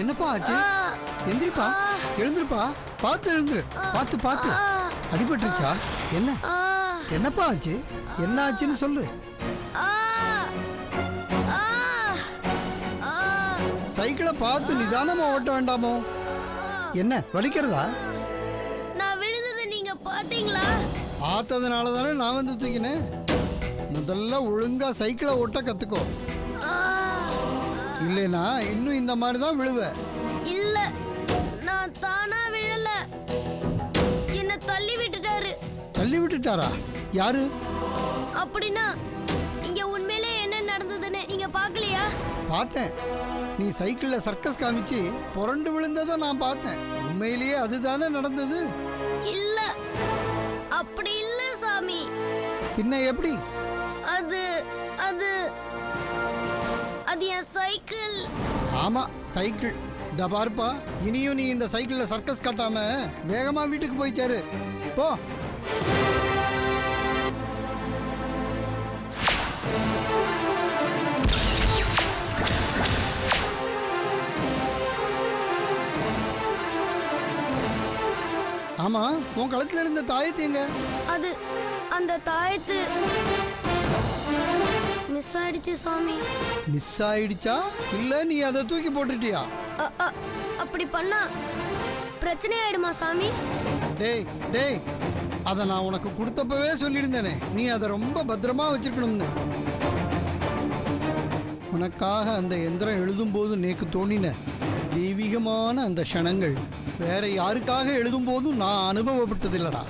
என்னப்பா ஆச்சு? எந்திரிப்பா, எழுந்திருப்பா. பார்த்து எழுந்துரு. பார்த்து பார்த்து. அடிபட்டுருச்சா? என்ன என்னப்பா ஆச்சு? என்ன ஆச்சுன்னு சொல்லு. சைக்கிளை பார்த்து நிதானமா ஓட்ட வேண்டாமோ? என்ன வலிக்கிறதா? நான் விழுந்தது நீங்க பாத்தீங்களா? பார்த்ததுனால தானே நான் வந்து தூக்கினேன். முதல்ல ஒழுங்கா சைக்கிளை ஓட்ட கத்துக்கோ. இல்லைனா இன்னும் இந்த மாதிரி தான் விழுவ. இல்ல, நான் தானா விழல. என்ன தள்ளி விட்டுட்டாரு. தள்ளி விட்டுட்டாரா? யாரு? அப்படின்னா இங்க உண்மையிலே என்ன நடந்ததுன்னு நீங்க பார்க்கலையா? பார்த்தேன். நீ சைக்கிள்ல சர்க்கஸ் காமிச்சு புரண்டு விழுந்ததை நான் பார்த்தேன். உண்மையிலேயே அதுதானே நடந்தது? இல்ல, அப்படி இல்ல சாமி. பின்ன எப்படி? அது அது அது என் சைக்கிள். ஆமா, சைக்கிள். இந்த பார்ப்பா, இனியும் நீ இந்த சைக்கிள்ல சர்க்கஸ் காட்டாம வேகமா வீட்டுக்கு போய் சேரு. போ. ஆமா, உன் கழுத்துல இருந்த தாயத்து எங்க? அது அந்த தாயத்து மிஸ் ஆயிடுச்சு சாமி. மிஸ் ஆயிடுச்சா இல்ல நீ அதை தூக்கி போட்டுட்டியா? அப்படி பண்ணா பிரச்சனை ஆயிடுமா சாமி? டேய் டேய், அதை நான் உனக்கு கொடுத்தப்பவே சொல்லியிருந்தேனே, நீ அதை ரொம்ப பத்திரமா வச்சிருக்கணும்னு. உனக்காக அந்த எந்திரம் எழுதும் போது நேக்கு தோணின தெய்வீகமான அந்த க்ஷணங்கள் வேற யாருக்காக எழுதும் போதும் நான் அனுபவப்பட்டதில்லடா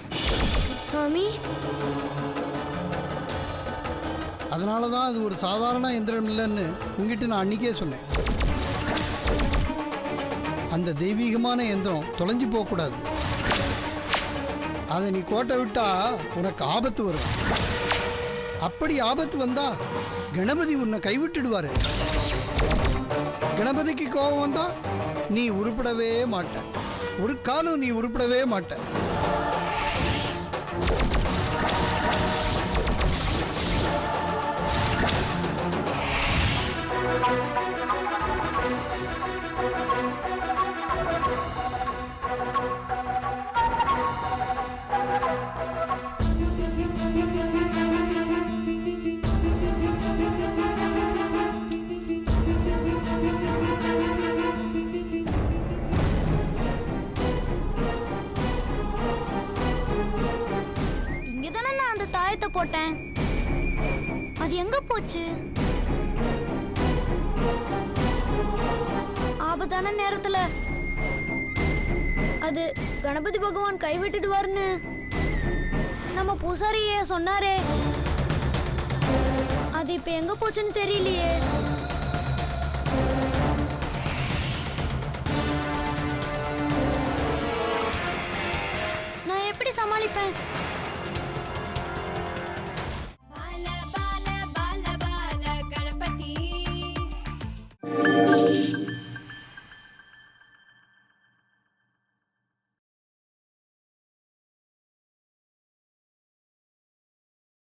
சாமி. அதனாலதான் அது ஒரு சாதாரண எந்திரம் இல்லைன்னு உங்ககிட்ட நான் அன்னைக்கே சொன்னேன். அந்த தெய்வீகமான எந்திரம் தொலைஞ்சு போகக்கூடாது. அதை நீ கோட்டை விட்டா உனக்கு ஆபத்து வரும். அப்படி ஆபத்து வந்தா கணபதி உன்னை கைவிட்டுடுவாரு. கணபதிக்கு கோபம் வந்தா நீ உருப்படவே மாட்ட. ஒரு காலம் நீ உருப்படவே மாட்ட. இங்கதானே நான் அந்த தாயத்தை போட்டேன். அது எங்க போச்சு? ஆபத்தான நேரத்துல அது கணபதி பகவான் கைவிட்டுடுவார்னு நம்ம பூசாரியே சொன்னாரே. அது இப்ப எங்க போச்சுன்னு தெரியலையே. நான் எப்படி சமாளிப்பேன்?